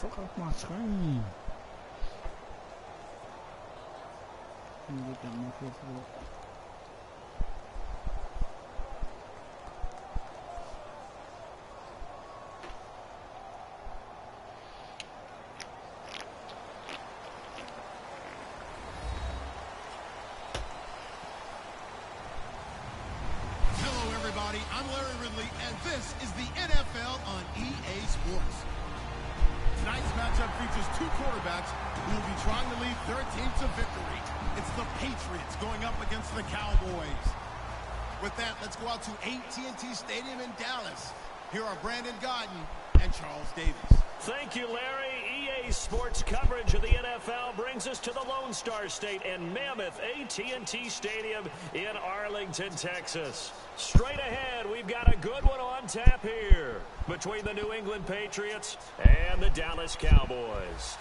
fuck off my screen. Let me get that motherfucker up. I'm Larry Ridley, and this is the NFL on EA Sports. Tonight's matchup features two quarterbacks who will be trying to lead their teams to victory. It's the Patriots going up against the Cowboys. With that, let's go out to AT&T Stadium in Dallas. Here are Brandon Godden and Charles Davis. Thank you, Larry. EA Sports coverage of the NFL brings us to the Lone Star State and mammoth AT&T Stadium in Arlington, Texas. Straight ahead, we've got a good one on tap here between the New England Patriots and the Dallas Cowboys.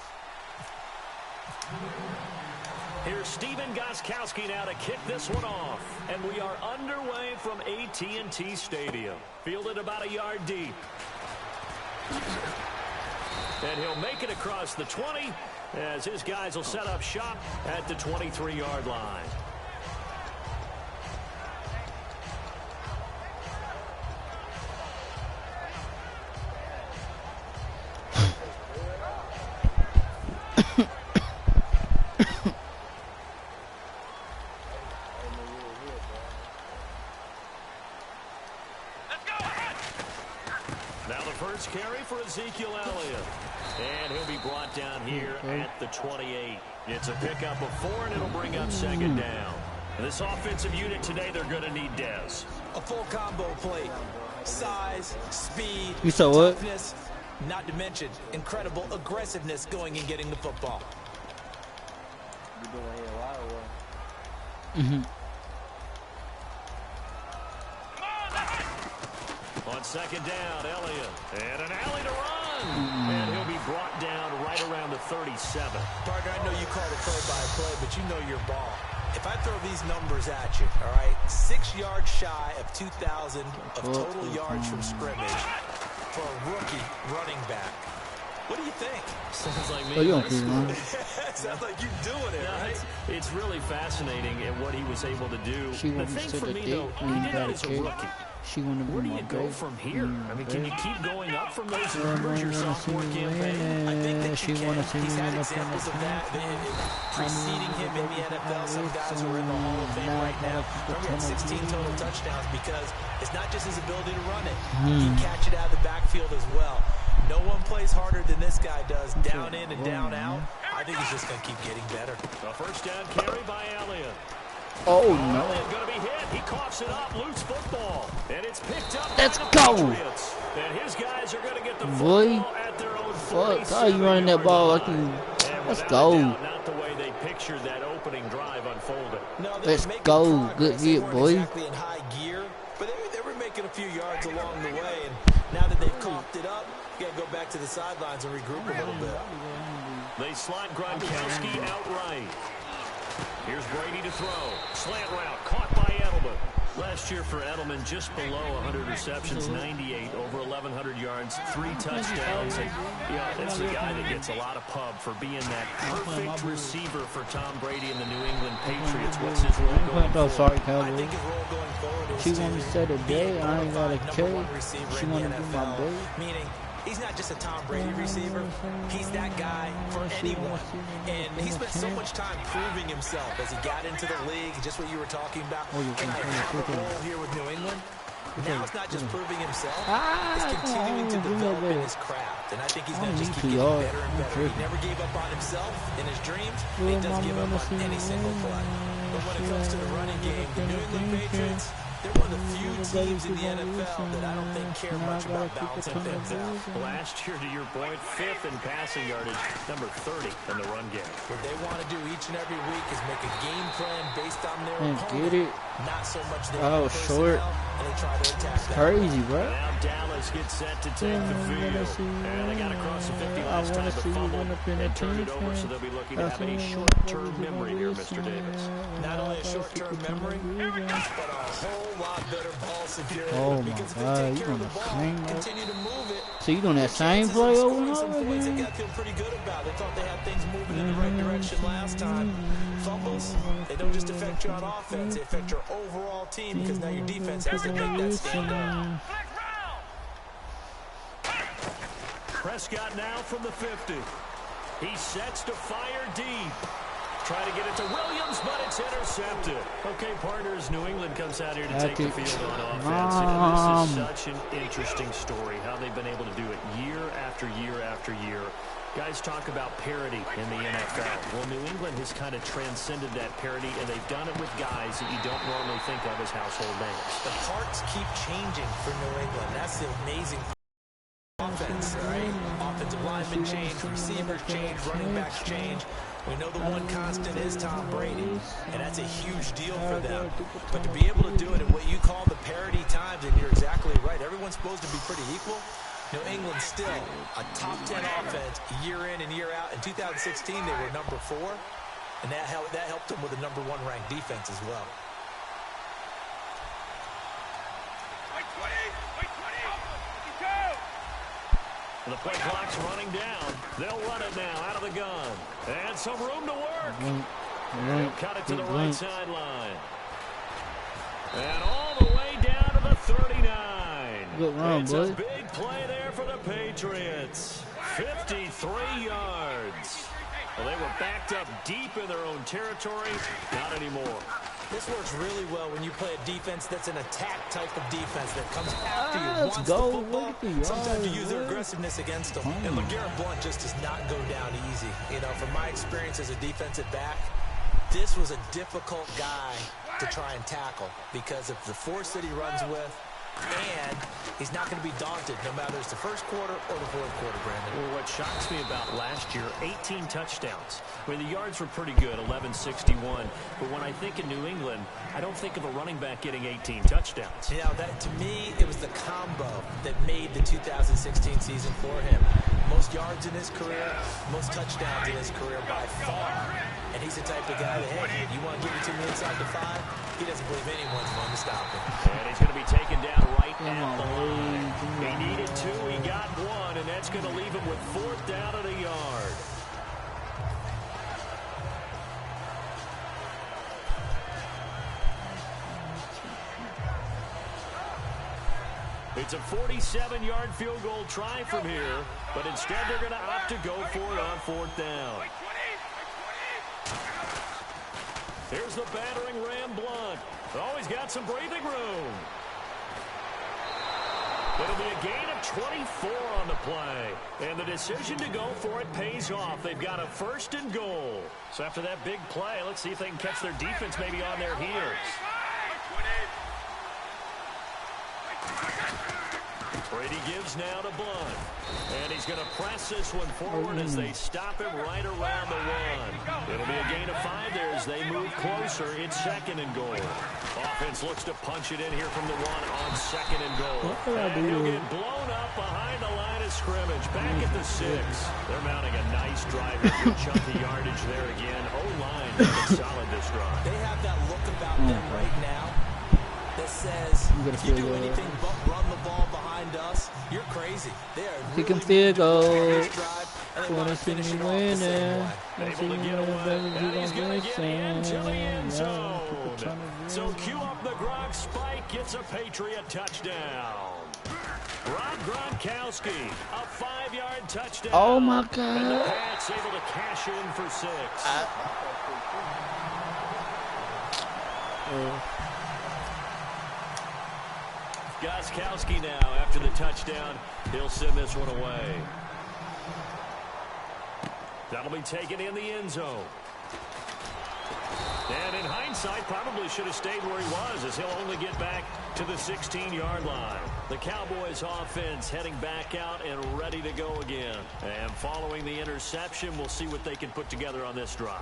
Here's Steven Gostkowski now to kick this one off. And we are underway from AT&T Stadium. Fielded about a yard deep. And he'll make it across the 20 as his guys will set up shop at the 23-yard line. Now the first carry for Ezekiel Elliott. And he'll be brought down here at the 28. It's a pickup of 4, and it'll bring up second down. And this offensive unit today, they're going to need Dez. A full combo plate. Size, speed, you saw what? Toughness, not to mention incredible aggressiveness going and getting the football. On second down, Elliott. And an alley to run. And he'll be brought down right around the 37. Partner, I know you call the play-by-play, but you know your ball. If I throw these numbers at you, all right, 6 yards shy of 2,000 of total yards from scrimmage for a rookie running back. What do you think? Sounds like me. Oh, you don't feel wrong. Sounds like you're doing it, right? It's really fascinating at what he was able to do. The thing for me, though, he did that as a rookie. Where do you go from here? I mean, can you keep going up from those numbers your sophomore campaign? I think that you can. He's had examples of that preceding him in the NFL. Some guys who are in the Hall of Fame right now. Remember, he had 16 total touchdowns because it's not just his ability to run it. He can catch it out of the backfield as well. No one plays harder than this guy does, down in and down out. I think he's just going to keep getting better. A first down carry by Elliott. Oh, no. Elliott's going to be hit. He coughs it up. Loose football. And it's picked up Let's by the go. Patriots. And his guys are going to get the football at their own 47. Fuck, how you running that ball like you... Let's go. Not the way they pictured that opening drive unfolded. No, let's go. Good hit, boy. Exactly in high gear, but they were making a few yards along the way. And now that they've coughed it up, you got to go back to the sidelines and regroup a little bit. They slot Gronkowski outright. Here's Brady to throw. Slant route caught by Edelman. Last year for Edelman, just below 100 receptions, 98, over 1,100 yards, 3 touchdowns. And, you know, that's a guy that gets a lot of pub for being that perfect receiver for Tom Brady and the New England Patriots. What's his role going forward? Sorry, I think his role going forward is she want to set a day. I ain't got a carry. She want to do my day. Meaning, he's not just a Tom Brady receiver. He's that guy for anyone. And he spent so much time proving himself as he got into the league, just what you were talking about. Can I have a role here with New England? Now it's not just proving himself. It's continuing to develop in his craft. And I think he's going to just keep getting better and better. He never gave up on himself in his dreams. And he doesn't give up on any single play. But when it comes to the running game, the New England Patriots, they're one of the few teams in the NFL that I don't think care much about balancing things out. Last year, to your point, 5th in passing yardage, number 30 in the run game. What they want to do each and every week is make a game plan based on their opponent, not so much their short. And they try to attack that. Crazy, bro. Now Dallas gets set to take the field. And they got across the 50 last time, but fumbled and turned it over, so they'll be looking to have a short-term memory here, Mr. Davis. Not only a short-term memory, but a whole lot better ball security. Oh, my because if they God. take care of the ball, continue to move it, So you doing that same play over and over They again? got to feel pretty good about it. They thought they had things moving in the right direction last time. Fumbles, they don't just affect you on offense, they affect your overall team because now your defense has to make that stand up. Prescott now from the 50. He sets to fire deep. Trying to get it to Williams, but it's intercepted. Okay, partners, New England comes out here to take the field on offense. And this is such an interesting story, how they've been able to do it year after year after year. Guys talk about parity in the NFL. Well, New England has kind of transcended that parity, and they've done it with guys that you don't normally think of as household names. The parts keep changing for New England. That's the amazing offense, right? Offensive linemen change, receivers change, running backs change. We know the one constant is Tom Brady, and that's a huge deal for them. But to be able to do it at what you call the parity times, and you're exactly right, everyone's supposed to be pretty equal. New England still a top 10 offense year in and year out. In 2016, they were number 4, and that helped them with a number 1 ranked defense as well. The play clock's running down. They'll run it now out of the gun. And some room to work. They'll cut it to the right sideline. And all the way down to the 39. Good run, it's boy. a big play there for the Patriots. 53 yards. Well, they were backed up deep in their own territory. Not anymore. This works really well when you play a defense that's an attack type of defense that comes after you, Let's wants go. the football. Sometimes you use their aggressiveness against them. And LeGarrette Blount just does not go down easy. You know, from my experience as a defensive back, this was a difficult guy to try and tackle because of the force that he runs with, and he's not going to be daunted no matter it's the first quarter or the fourth quarter, Brandon. Well, what shocks me about last year, 18 touchdowns. I mean, the yards were pretty good, 1161. But when I think of New England, I don't think of a running back getting 18 touchdowns. You know, that to me, it was the combo that made the 2016 season for him. Most yards in his career, most touchdowns in his career by far. And he's the type of guy that, hey, you want to give it to me inside the 5? He doesn't believe anyone's going to stop him. And he's going to be taken down right at the line. He needed 2, he got 1, and that's going to leave him with 4th down and a yard. It's a 47-yard field goal try from here, but instead they're going to opt to go for it on 4th down. Here's the battering ram, Blount. Oh, he's got some breathing room. It'll be a gain of 24 on the play. And the decision to go for it pays off. They've got a 1st and goal. So after that big play, let's see if they can catch their defense maybe on their heels. Brady gives now to Blount. And he's going to press this one forward as they stop him right around the 1. It'll be a gain of 5 there as they move closer. It's 2nd and goal. Offense looks to punch it in here from the 1 on 2nd and goal. And he'll get blown up behind the line of scrimmage. Back at the 6. They're mounting a nice drive. Good chunk of yardage there again. O-line looking solid this drive. They have that look about them right now that says, if you do anything but run the ball behind us, you're crazy. They are Kicking field goal. Want to finish it off the same way. Able to get away. And he's going to get into the end zone. So cue up the Gronk spike. Gets a Patriot touchdown. Rob Gronkowski, a 5-yard touchdown. Oh, my God. And the Pats able to cash in for 6. Gronkowski now, after the touchdown, he'll send this one away. That'll be taken in the end zone. And in hindsight, probably should have stayed where he was, as he'll only get back to the 16-yard line. The Cowboys offense heading back out and ready to go again. And following the interception, we'll see what they can put together on this drive.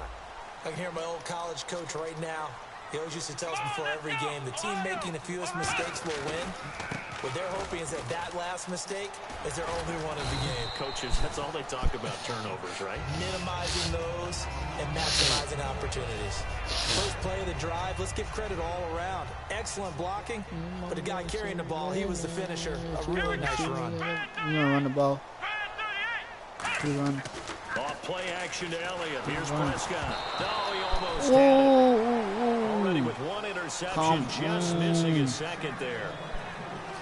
I can hear my old college coach right now He always used to tell us before every game, the team making the fewest mistakes will win. What they're hoping is that last mistake is their only one of the game. Coaches, that's all they talk about, turnovers, right? Minimizing those and maximizing opportunities. First play of the drive, let's give credit all around. Excellent blocking, but the guy carrying the ball, he was the finisher. A really nice run. You're going to run the ball. He run. Off play action to Elliott. Here's Prescott. No, he almost had it. Already with one interception, just missing his second there.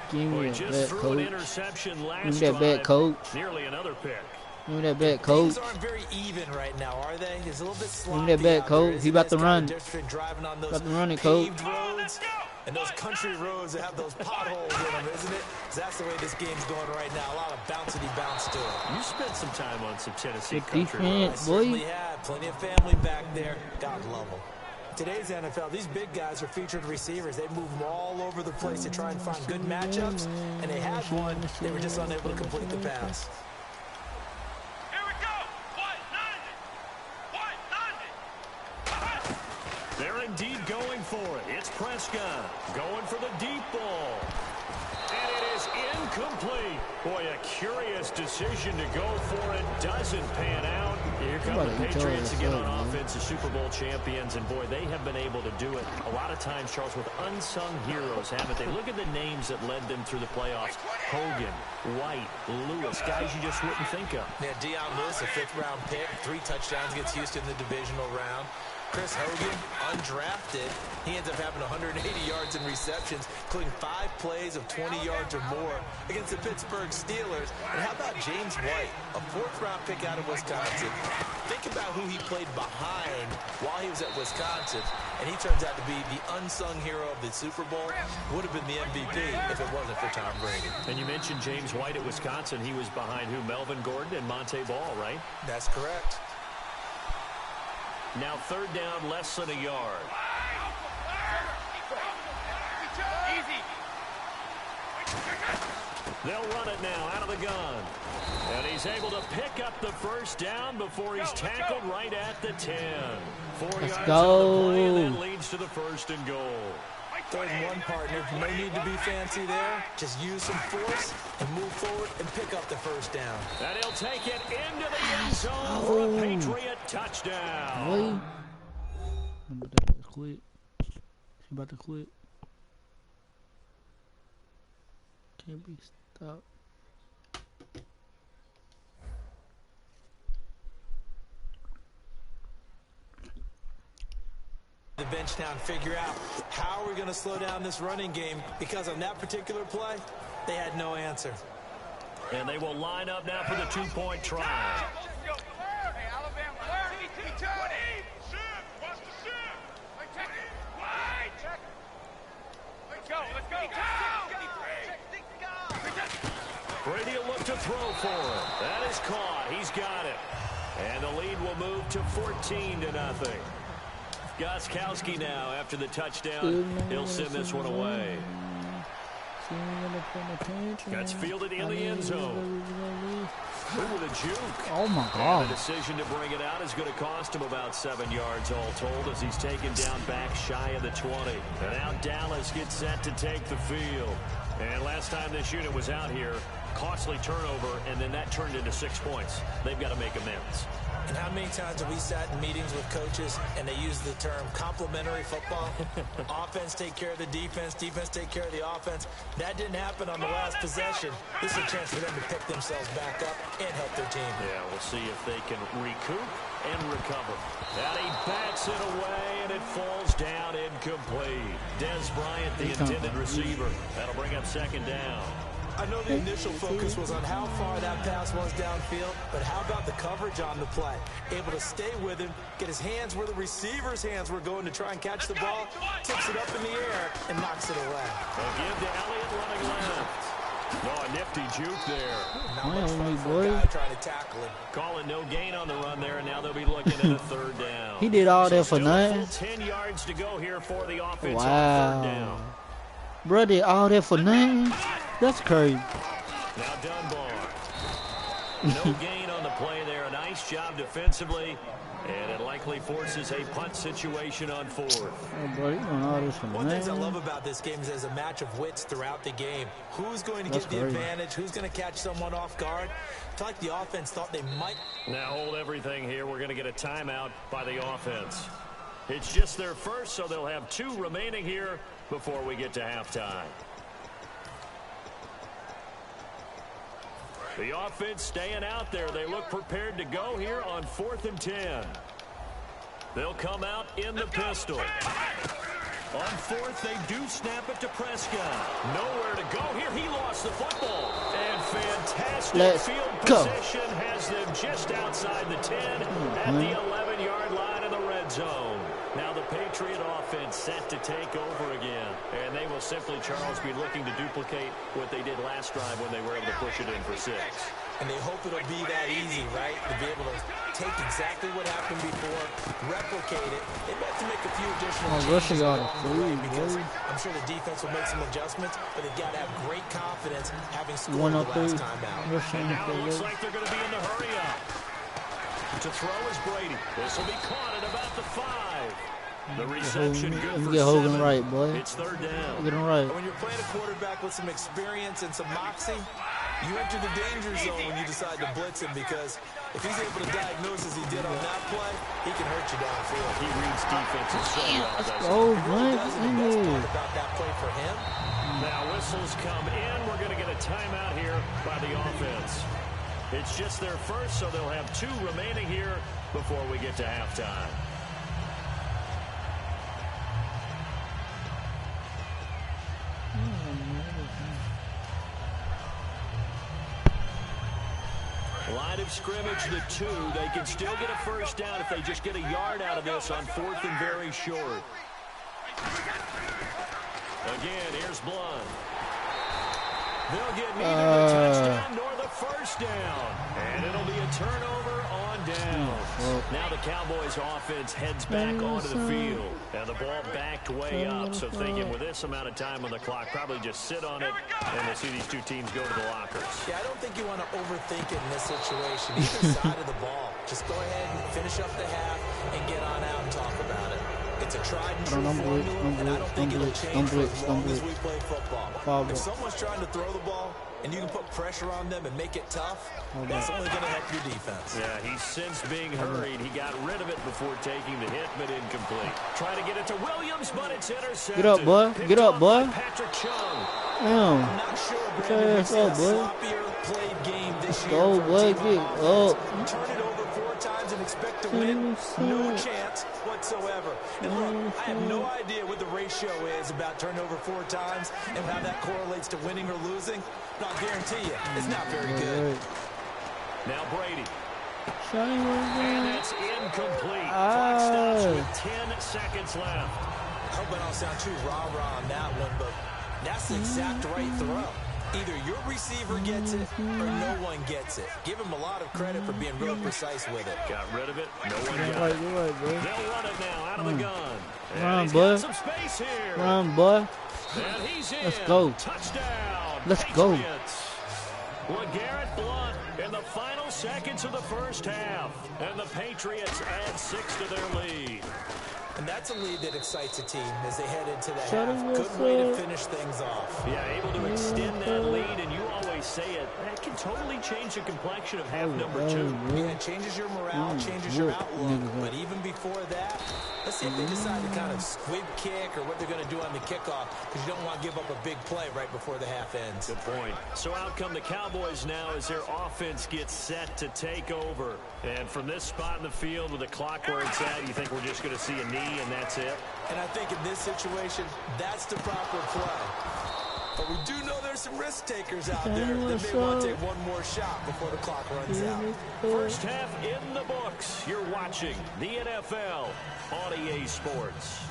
Give me Just that threw coach. an interception last Give me that bad drive. coach. Nearly another pick. Give me that bad coach. Things aren't very even right now, are they? He's a little bit sloppy. Give me that bad out there, coach. He about to run. Driving on those About to run it, coach. paved roads and those country roads that have those potholes in them, isn't it? That's the way this game's going right now. A lot of bouncy bounce to it. You spent some time on some Tennessee Good country defense, roads. boy. Certainly have. Plenty of family back there. God love them. Today's NFL, these big guys are featured receivers. They move them all over the place to try and find good matchups, and they had one. They were just unable to complete the pass. Here we go. They're indeed going for it. It's Prescott going for the deep ball. And it is incomplete. Boy, a curious decision to go for it. Doesn't pan out. Here come the Patriots again on offense, the Super Bowl champions. And, boy, they have been able to do it a lot of times, Charles, with unsung heroes, haven't they? Look at the names that led them through the playoffs. Hogan, White, Lewis, guys you just wouldn't think of. Yeah, Deion Lewis, a fifth-round pick, 3 touchdowns against Houston in the divisional round. Chris Hogan, undrafted. He ends up having 180 yards in receptions, including 5 plays of 20 yards or more against the Pittsburgh Steelers. And how about James White, a 4th-round pick out of Wisconsin? Think about who he played behind while he was at Wisconsin, and he turns out to be the unsung hero of the Super Bowl. Would have been the MVP if it wasn't for Tom Brady. And you mentioned James White at Wisconsin. He was behind who? Melvin Gordon and Monte Ball, right? That's correct. Now 3rd down, less than a yard. Easy. They'll run it now out of the gun. And he's able to pick up the 1st down before he's tackled right at the 10. 4 yards on the play, and that leads to the 1st and goal. 3rd and 1, partner. No need to be fancy there. Just use some force and move forward and pick up the 1st down. And he'll take it into the end zone for a Patriot touchdown. Boy. Remember that. Quit. She about to quit. Can't be stopped. The bench now and figure out how are we going to slow down this running game, because on that particular play, they had no answer. And they will line up now for the 2-point try. Hey, Alabama. Watch the shift. Let's go. Brady will look to throw for it. That is caught. He's got it. And the lead will move to 14-0. Gostkowski now after the touchdown. He'll send this one away. That's fielded in the end zone. Ooh, the juke. Oh, my God. And the decision to bring it out is going to cost him about 7 yards all told, as he's taken down back shy of the 20. And now Dallas gets set to take the field. And last time this unit was out here, costly turnover, and then that turned into 6 points. They've got to make amends. And how many times have we sat in meetings with coaches and they use the term complementary football? Offense take care of the defense, defense take care of the offense. That didn't happen on the last possession. This is a chance for them to pick themselves back up and help their team. Yeah, we'll see if they can recoup and recover. And he bats it away, and it falls down incomplete. Des Bryant, the intended receiver. That'll bring up 2nd down. I know the initial focus was on how far that pass was downfield, but how about the coverage on the play? Able to stay with him, get his hands where the receiver's hands were going to try and catch the ball, tips it up in the air, and knocks it away. They'll give to Elliott running left. Oh, a nifty juke there. Not much fun for a guy trying to tackle him. Calling no gain on the run there, and now they'll be looking at a 3rd down. He did all that for nothing. 10 yards to go here for the offense on 3rd down. Wow. Bro, did all that for nothing? That's crazy. Now Dunbar. No gain on the play there. A nice job defensively. And it likely forces a punt situation on fourth. Oh, buddy, you doing all this for One of the things I man. love about this game is there's a match of wits throughout the game. Who's going to get the advantage? Who's going to catch someone off guard? I feel like the offense thought they might. Now hold everything here. We're going to get a timeout by the offense. It's just their first, so they'll have 2 remaining here before we get to halftime. The offense staying out there. They look prepared to go here on 4th and 10. They'll come out in the pistol. On 4th, they do snap it to Prescott. Nowhere to go here. He lost the football. And fantastic field position has them just outside the 10 at the 11-yard line in the red zone. Now the Patriot offense set to take over again. And they will simply, Charles, be looking to duplicate what they did last drive when they were able to push it in for 6. And they hope it'll be that easy, right? To be able to take exactly what happened before, replicate it. They have to make a few additional changes along the way because I'm sure the defense will make some adjustments, but they've got to have great confidence having scored the last time out. And now it looks like they're going to be in the hurry up. To throw is Brady. This will be caught at about the 5. The reception good for 7. Right, boy. It's 3rd down. Get him right. When you're playing a quarterback with some experience and some moxie, you enter the danger zone when you decide to blitz him because if he's able to diagnose as he did on that play, he can hurt you downfield. He reads defenses so well, doesn't he? Oh, Really does, and the best part about that play for him. Now whistles come in. We're going to get a timeout here by the offense. It's just their first, so they'll have 2 remaining here before we get to halftime. Line of scrimmage, the 2. They can still get a first down if they just get a yard out of this on 4th and very short. Again, here's Blunt. They'll get neither the touchdown nor the first down. And it'll be a turnover on downs. Now the Cowboys offense heads back onto the field. And the ball backed way up. So thinking with this amount of time on the clock, probably just sit on it. And we'll see these 2 teams go to the lockers. Yeah, I don't think you want to overthink it in this situation. Either side of the ball. Just go ahead and finish up the half and get on out and talk about it. It's a tried and true formula, and I don't think it'll change for as long as we play football. If someone's trying to throw the ball and you can put pressure on them and make it tough, that's only going to help your defense. Yeah, he's sensed being hurried. He got rid of it before taking the hit, but incomplete. Trying to get it to Williams, but it's intercepted. Get up, boy. Get up, boy. Patrick Chung. Damn. I'm not sure, Brandon, we've seen a sloppier played game this year. Go, boy. Get up. Turn it over 4 times and expect to win. No chance whatsoever. And look, I have no idea what the ratio is about turnover 4 times and how that correlates to winning or losing. But I'll guarantee you, it's not very good. Now Brady. Shiny And it's incomplete. Clock stops with 10 seconds left. I hope I don't sound too rah-rah on that one, but that's the exact right throw. Either your receiver gets it or no one gets it. Give him a lot of credit for being really precise with it. Got rid of it. No one got it. You're right, boy. They'll run it now out of the gun. Run, He's boy. got some space here. Run, boy. And he's in. Let's go. Touchdown. Let's go. Patriots. LeGarrette Blount in the final seconds of the first half. And the Patriots add 6 to their lead. And that's a lead that excites a team as they head into the half. Good way to finish things off. Yeah, able to extend that lead, and you always say it, that can totally change the complexion of half number 2. Yeah, it changes your morale, changes your outlook. But even before that, let's see if they decide to kind of squib kick or what they're going to do on the kickoff, because you don't want to give up a big play right before the half ends. Good point. So out come the Cowboys now as their offense gets set to take over. And from this spot in the field with the clock where it's at, you think we're just going to see a knee and that's it? And I think in this situation, that's the proper play. But we do know there's some risk takers out there that may want to take one more shot before the clock runs out. First half in the books. You're watching the NFL on EA Sports.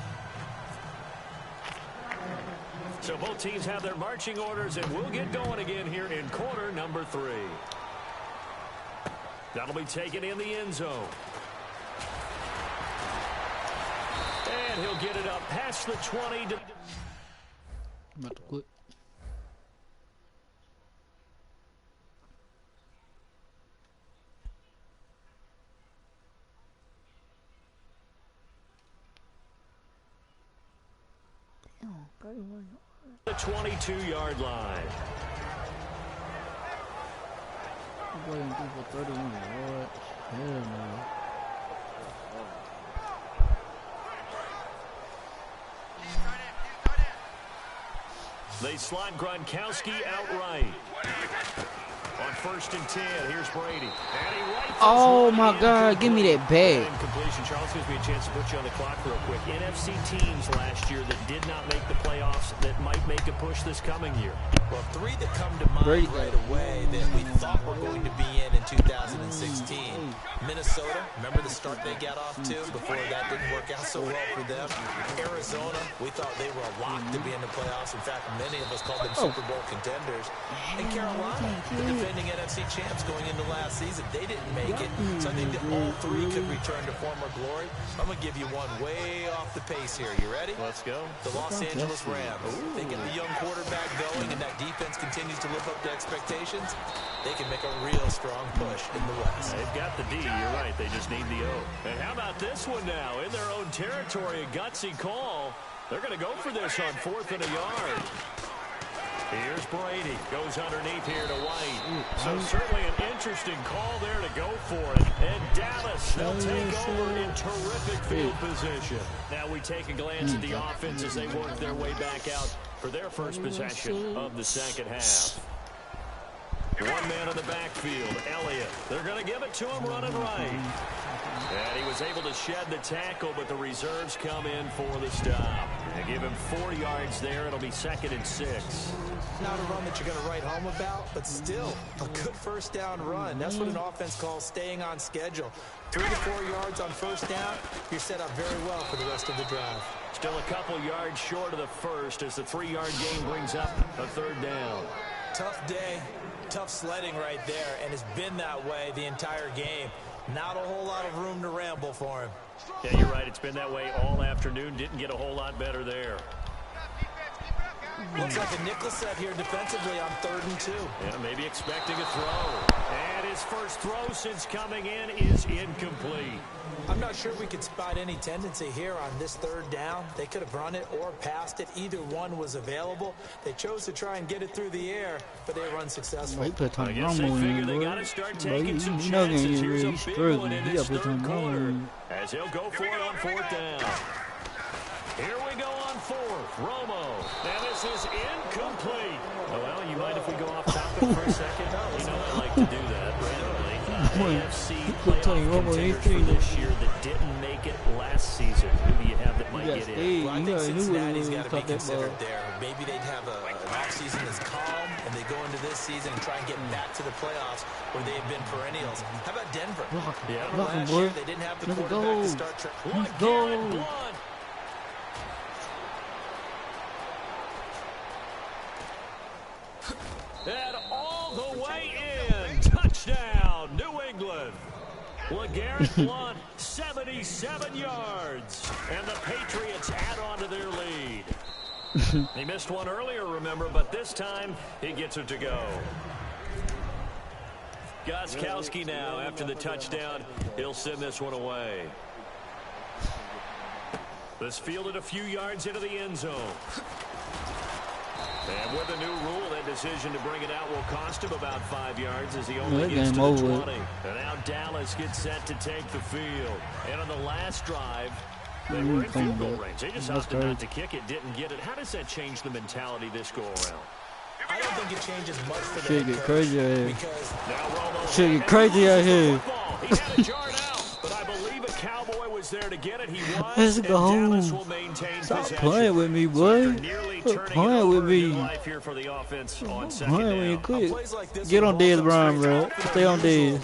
So both teams have their marching orders, and we'll get going again here in quarter number 3. That'll be taken in the end zone. And he'll get it up past the 20. I'm about to quit. The 22-yard line. Going for 31 yards. Hell no. They slot Gronkowski outright. On 1st and 10, here's Brady. Oh my God, give me that bag. Completion. Charles, gives me a chance to put you on the clock real quick. NFC teams last year that did not make the playoffs that might make a push this coming year. Well, 3 that come to mind right away that we thought were going to be in 2016. Minnesota, remember the start they got off to before that didn't work out so well for them. Arizona, we thought they were a lock to be in the playoffs. In fact, many of us called them Super Bowl contenders. And Carolina, the defending NFC champs going into last season, they didn't make it. So I think that all 3 could return to former glory. I'm going to give you one way off the pace here. You ready? Let's go. The Los Angeles Rams. They get the young quarterback going, and that defense continues to live up to expectations. They can make a real strong push in the West. They've got the D. You're right. They just need the O. And how about this one now? In their own territory, a gutsy call. They're going to go for this on 4th and a yard. Here's Brady. Goes underneath here to White. So certainly an interesting call there to go for it. And Dallas, they'll take over in terrific field position. Now we take a glance at the offense as they work their way back out for their first possession of the second half. One man in the backfield, Elliott. They're going to give it to him running right. And he was able to shed the tackle, but the reserves come in for the stop. They give him 4 yards there. It'll be 2nd and 6. Not a run that you're going to write home about, but still a good first down run. That's what an offense calls staying on schedule. 3 to 4 yards on first down, you're set up very well for the rest of the drive. Still a couple yards short of the first as the 3-yard gain brings up a 3rd down. Tough day. Tough sledding right there, and it's been that way the entire game. Not a whole lot of room to ramble for him. Yeah, you're right. It's been that way all afternoon. Didn't get a whole lot better there. Looks like a nickel set here defensively on 3rd and 2. Yeah, maybe expecting a throw. And his first throw since coming in is incomplete. I'm not sure we could spot any tendency here on this 3rd down. They could have run it or passed it. Either one was available. They chose to try and get it through the air, but they were unsuccessful. I guess they figure they got to start taking some chances. Here's a big one in this 3rd quarter as he'll go for it on 4th down. Here we go on 4th. Romo. And this is incomplete. Oh, well, you mind if we go off topic for a second? You know I like to do that randomly. AFC playoff contenders for this year that didn't make it last season. Who do you have that might get in? Well, I think Cincinnati's got to be considered there. Maybe they'd have an offseason that's calm, and they go into this season and try and get back to the playoffs where they've been perennials. How about Denver? Last year, they didn't have the quarterback to start. Let's go. And all the way in. Touchdown, New England. LeGarrette Blount, 77 yards. And the Patriots add on to their lead. He missed one earlier, remember, but this time he gets it to go. Gostkowski now, after the touchdown, he'll send this one away. This fielded a few yards into the end zone. And with the new rule, that decision to bring it out will cost him about 5 yards as he only gets to the 20. And now Dallas gets set to take the field. And on the last drive, they were in field goal range. They just opted not to kick it, didn't get it. How does that change the mentality this go-around? I don't think it changes much for the shit get crazy out here. Because shit get crazy out here. He had it jarred out, but I believe a Cowboy was there to get it. He was. Let's go home. Stop playing with me, boy. Stop playing with me. Playing when you quit. Get on Dez Brown, bro. Stay on Dez.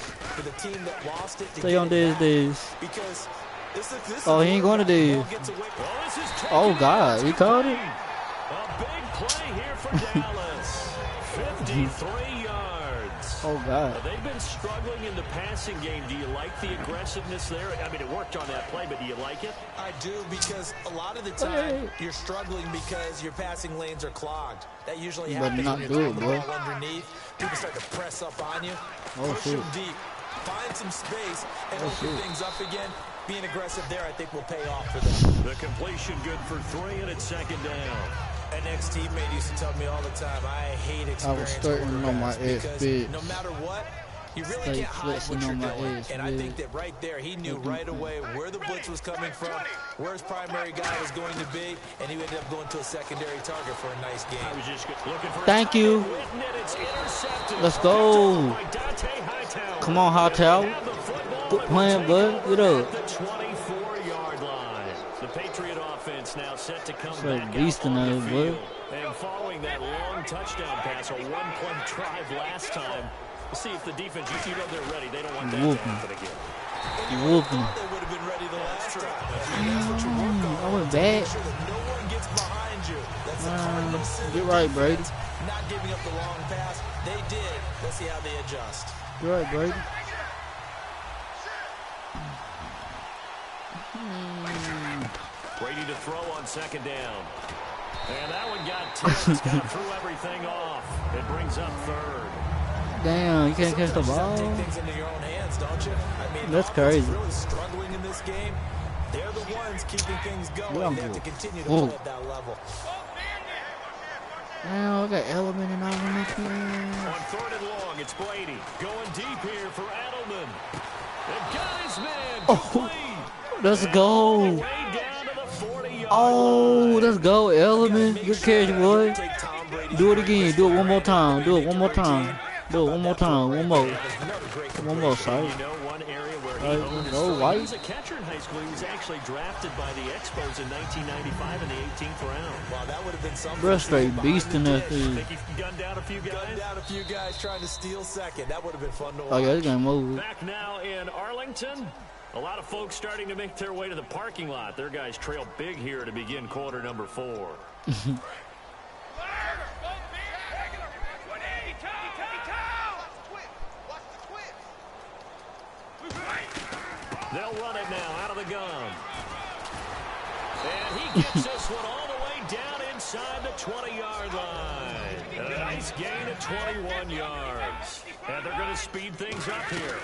Stay on Dez. Oh, he ain't going to Dez. Oh, God. He caught it? A big play here for Dallas. 53 yards. Oh, God. They've been struggling in the passing game. Do you like the aggressiveness there? I mean, it worked on that play, but do you like it? I do, because a lot of the time you're struggling because your passing lanes are clogged. That usually happens when you're throwing the ball underneath. People start to press up on you. Push them deep. Find some space and open things up again. Being aggressive there, I think, will pay off for them. The completion good for 3, and it's 2nd down. An ex-teammate used to tell me all the time, I hate experienced starting on my quarterbacks ass, because bitch. no matter what, you really Stay can't hide what flexing you're on my doing. ass, And I think bitch. that right there, he knew right away where the blitz was coming from, where his primary guy was going to be, and he ended up going to a secondary target for a nice game. I was just looking for Thank you. It's intercepted. Let's go. Come on, Hightower. Good plan, bud. Get up. The 24-yard line. The Patriot offense now set to come So back beast out on in the there, field. bud. And following that long touchdown pass, a one-play drive last time, we'll see if the defense, you know they're ready. They don't want that to happen again. Whooping. They would have been ready the last time. That's what you work on. I went back. Make sure that no one gets behind you. That's the Cardinals' Get right, Brady. not giving up the long pass. They did. Let's see how they adjust. Get right, Brady. Brady to throw on second down. And that one got tipped. Kind of threw everything off. It brings up third. Damn, you can't catch the Sometimes you ball. take things into your own hands, don't you? I mean, That's the offense is crazy. really struggling in this game. They're the ones keeping things going. Yeah, They have to continue to whoa. play at that level. Damn, I got Element and all in this game. On third and long, it's Brady. Going deep here for Edelman. They got his man. Complete. Let's go. Way down to the 40-yard Oh, line. let's go, Element. Good catch, boy. Take Tom Brady. Do it again. Do it one more time. Do it one more time. Do it one more time. One more. Another great One more, sorry. You know, one area where he Right, honed his no, strength. white. He was a catcher in high school. He was actually drafted by the Expos in 1995 in the 18th round. Wow, that would have been something. Bruh, to see straight behind beast the in that dish. thing. Think he gunned down a few guys? Gunned down a few guys trying to steal second. That would have been fun to watch. Oh, yeah, this game over. Back now in Arlington. A lot of folks starting to make their way to the parking lot. Their guys trail big here to begin quarter number 4. They'll run it now out of the gun. And he gets this one all the way down inside the 20-yard line. And a nice gain of 21 yards. And they're going to speed things up here.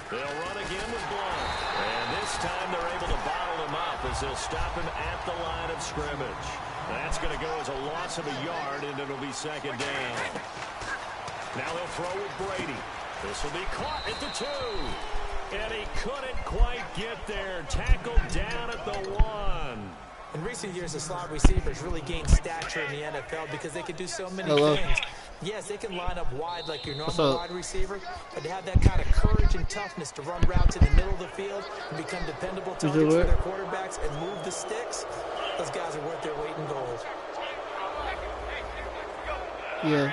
They'll run again with Blunt. And this time they're able to bottle him up as they'll stop him at the line of scrimmage. That's going to go as a loss of a yard, and it'll be second down. Now they'll throw with Brady. This will be caught at the 2. And he couldn't quite get there. Tackled down at the 1. In recent years, the slot receivers really gained stature in the NFL because they can do so many things. Yes, they can line up wide like your normal wide receiver, but to have that kind of courage and toughness to run routes in the middle of the field and become dependable targets for their quarterbacks and move the sticks, those guys are worth their weight in gold. Yeah.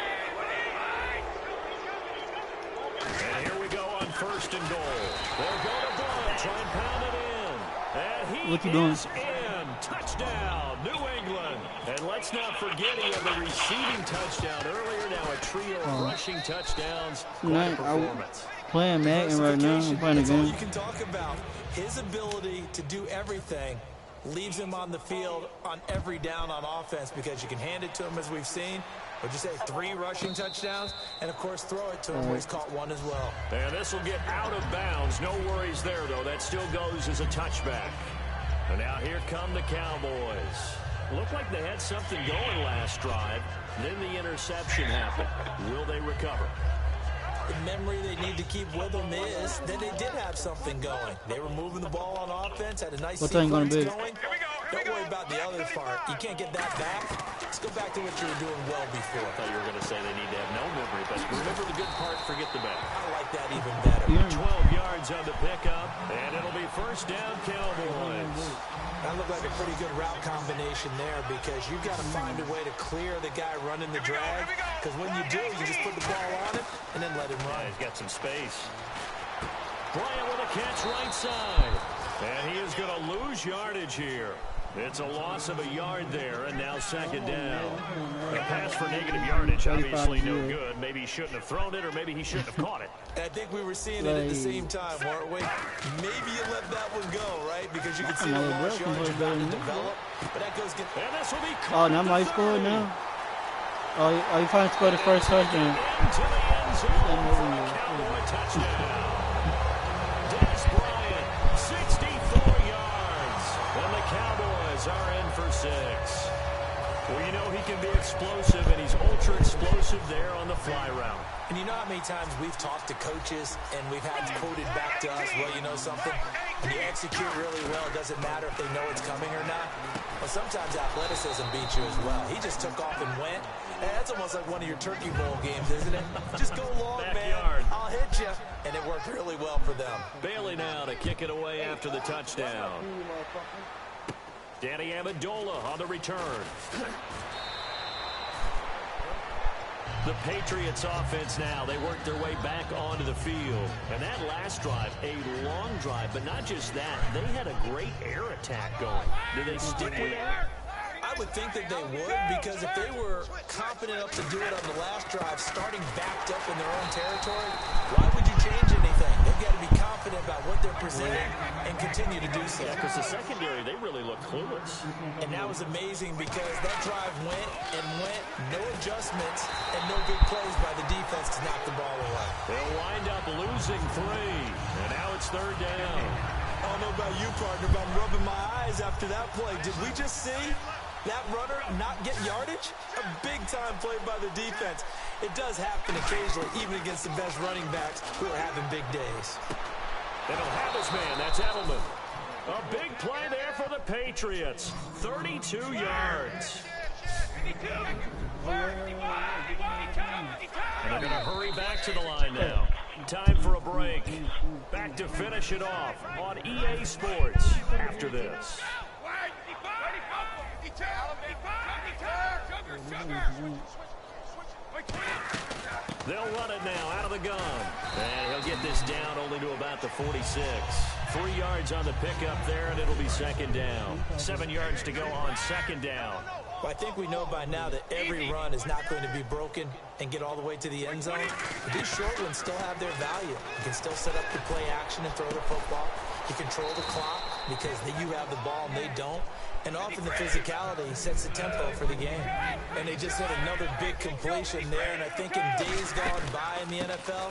And here we go on first and goal. They'll go to Blunt, try and pound it in. And he What you doing? is in. Touchdown, New England. And let's not forget he had the receiving touchdown earlier. Now a trio of rushing touchdowns. Quite a performance. Playing Madden right now. I'm playing the That's all game. you can talk about. His ability to do everything leaves him on the field on every down on offense because you can hand it to him as we've seen. Would you say 3 rushing touchdowns? And, of course, throw it to him where he's caught 1 as well. And this will get out of bounds. No worries there, though. That still goes as a touchback. And now here come the Cowboys. Looked like they had something going last drive. Then the interception happened. Will they recover? The memory they need to keep with them is that they did have something going. They were moving the ball on offense, had a nice sequence going. Don't worry about the other part. You can't get that back. Let's go back to what you were doing well before. I thought you were going to say they need to have no memory, but remember the good part, forget the bad. I like that even better. 12 yards on the pickup, and it'll be first down Cowboys. That looked like a pretty good route combination there because you've got to find a way to clear the guy running the drag because when you do, you just put the ball on it and then let him run. He's got some space. Bryant with a catch right side. And he is going to lose yardage here. It's a loss of a yard there, and now second down. A pass for negative yardage, obviously no good. Maybe he shouldn't have thrown it, or maybe he shouldn't have caught it. And I think we were seeing it at the same time, weren't we? Maybe you let that one go, right? Because you can see the lost yardage about to develop. But that goes get. And this will be Oh, now my score now? Oh, you finally scored the first touchdown. into the end zone for a Cowboy touchdown. Des Bryant, 64 yards. And the Cowboys are in for 6. Well, you know he can be explosive, and he's ultra explosive there on the fly route. And you know how many times we've talked to coaches and we've had quoted back to us, well, you know something? When you execute really well, it doesn't matter if they know it's coming or not. Well, sometimes athleticism beats you as well. He just took off and went. And that's almost like one of your Turkey Bowl games, isn't it? Just go long, Backyard. man. I'll hit you. And it worked really well for them. Bailey now to kick it away after the touchdown. Danny Amendola on the return. The Patriots offense now, they work their way back onto the field. And that last drive, a long drive, but not just that. They had a great air attack going. Do they stick with that? I would think that they would, because if they were confident enough to do it on the last drive, starting backed up in their own territory, why would you change anything? They've got to be confident about what they're presenting and continue to do so. Yeah, because the secondary, they really look clueless. And that was amazing because that drive went and went, no adjustments, and no big plays by the defense to knock the ball away. They'll wind up losing 3, and now it's 3rd down. I don't know about you, partner, but I'm rubbing my eyes after that play. Did we just see that runner not get yardage? A big-time play by the defense. It does happen occasionally, even against the best running backs who are having big days. They don't have his man. That's Edelman. A big play there for the Patriots. 32 yards. And they're going to hurry back to the line now. Time for a break. Back to finish it off on EA Sports after this. They'll run it now out of the gun. And he'll get this down only to about the 46. 3 yards on the pickup there, and it'll be 2nd down. 7 yards to go on 2nd down. Well, I think we know by now that every run is not going to be broken and get all the way to the end zone. But these short ones still have their value. You can still set up the play action and throw the football. You control the clock because you have the ball and they don't. And often the physicality sets the tempo for the game. And they just had another big completion there. And I think in days gone by in the NFL,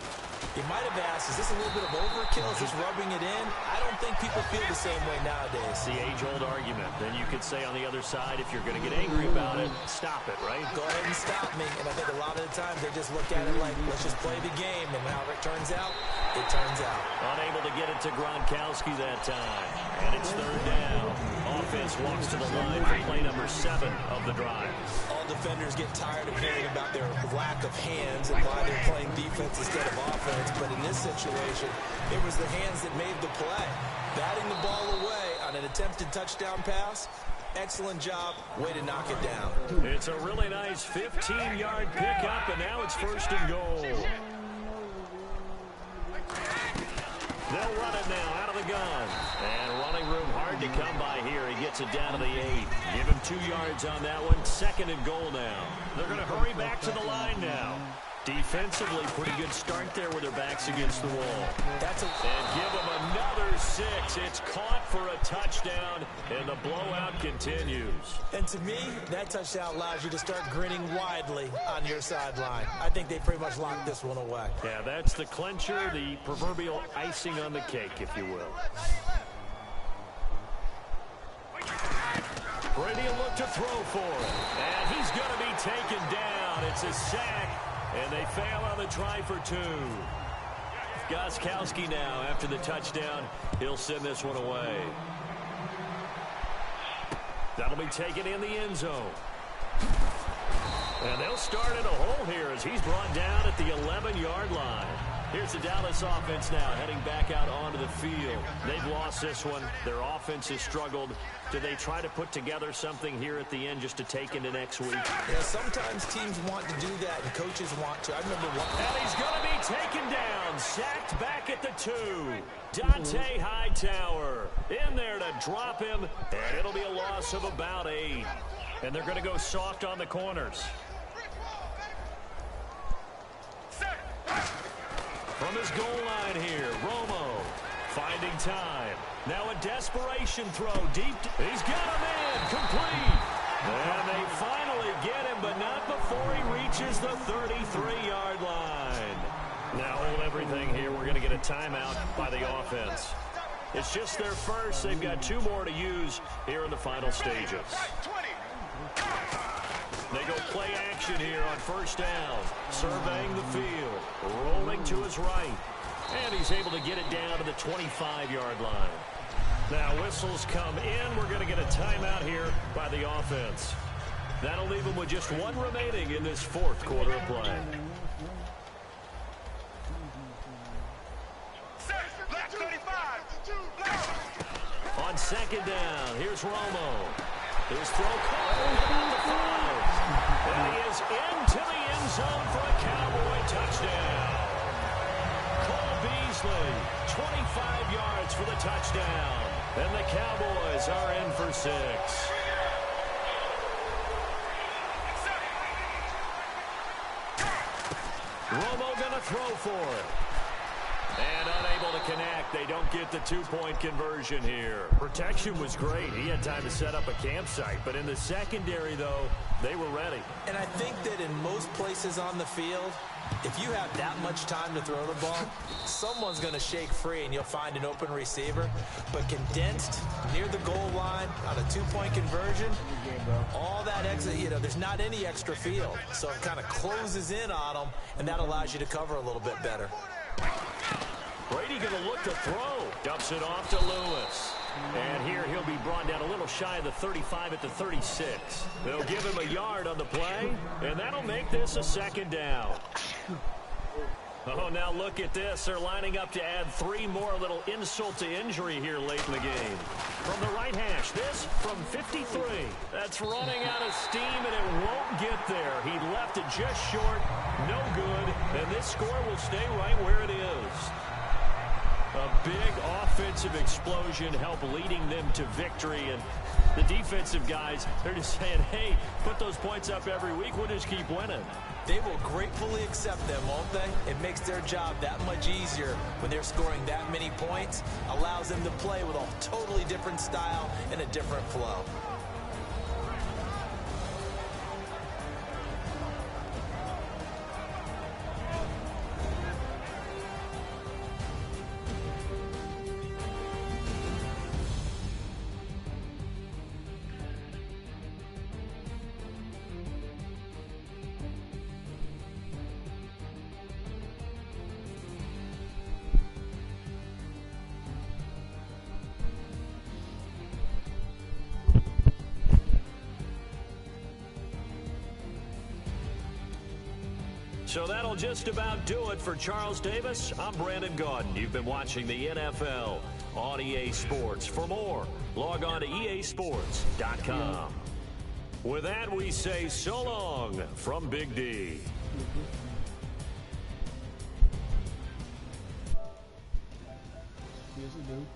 you might have asked, is this a little bit of overkill? Is this rubbing it in? I don't think people feel the same way nowadays. The age-old argument. Then you could say on the other side, if you're going to get angry about it, stop it, right? Go ahead and stop me. And I think a lot of the times they just look at it like, let's just play the game. And however it turns out, it turns out. Unable to get it to Gronkowski that time. And it's 3rd down. Offense walks to the line for play number 7 of the drive. All defenders get tired of hearing about their lack of hands and why they're playing defense instead of offense. But in this situation, it was the hands that made the play. Batting the ball away on an attempted touchdown pass. Excellent job. Way to knock it down. It's a really nice 15-yard pickup, and now it's 1st and goal. They'll run it now out of the gun. And running room hard to come by here. He gets it down to the 8. Give him 2 yards on that one. 2nd and goal now. They're going to hurry back to the line now. Defensively, pretty good start there with their backs against the wall. And give them another 6. It's caught for a touchdown, and the blowout continues. And to me, that touchdown allows you to start grinning widely on your sideline. I think they pretty much locked this one away. Yeah, that's the clincher, the proverbial icing on the cake, if you will. Brady will look to throw for it. And he's going to be taken down. It's a sack. And they fail on the try for 2. Gostkowski now, after the touchdown, he'll send this one away. That'll be taken in the end zone. And they'll start in a hole here as he's brought down at the 11-yard line. Here's the Dallas offense now heading back out onto the field. They've lost this one. Their offense has struggled. Do they try to put together something here at the end just to take into next week? Yeah, sometimes teams want to do that and coaches want to. I remember one. And he's going to be taken down. Sacked back at the 2. Dante Hightower in there to drop him. And it'll be a loss of about 8. And they're going to go soft on the corners. From his goal line here, Romo finding time. Now a desperation throw deep. He's got him in, complete. And they finally get him, but not before he reaches the 33-yard line. Now hold everything here. We're going to get a timeout by the offense. It's just their first. They've got 2 more to use here in the final stages. go play action here on first down. Surveying the field. Rolling to his right. And he's able to get it down to the 25-yard line. Now whistles come in. We're going to get a timeout here by the offense. That'll leave him with just one remaining in this fourth quarter of play. On second down, here's Romo. His throw caught around the 5. And he is into the end zone for a Cowboy touchdown. Cole Beasley, 25 yards for the touchdown. And the Cowboys are in for 6. Romo gonna throw for it. And unable to connect. They don't get the 2-point conversion here. Protection was great. He had time to set up a campsite. But in the secondary, though, they were ready. And I think that in most places on the field, if you have that much time to throw the ball, someone's going to shake free and you'll find an open receiver. But condensed near the goal line on a 2-point conversion, all that exit, there's not any extra field. So it kind of closes in on them, and that allows you to cover a little bit better. Brady going to look to throw. Dumps it off to Lewis. And here he'll be brought down a little shy of the 35 at the 36. They'll give him a yard on the play, and that'll make this a second down. Oh, now look at this. They're lining up to add 3 more, little insult to injury here late in the game. From the right hash, this from 53. That's running out of steam, and it won't get there. He left it just short. No good. And this score will stay right where it is. A big offensive explosion helped leading them to victory. And the defensive guys, they're just saying, hey, put those points up every week. We'll just keep winning. They will gratefully accept them, won't they? It makes their job that much easier when they're scoring that many points. Allows them to play with a totally different style and a different flow. So that'll just about do it for Charles Davis. I'm Brandon Gaudin. You've been watching the NFL on EA Sports. For more, log on to easports.com. With that, we say so long from Big D. Yes, it do.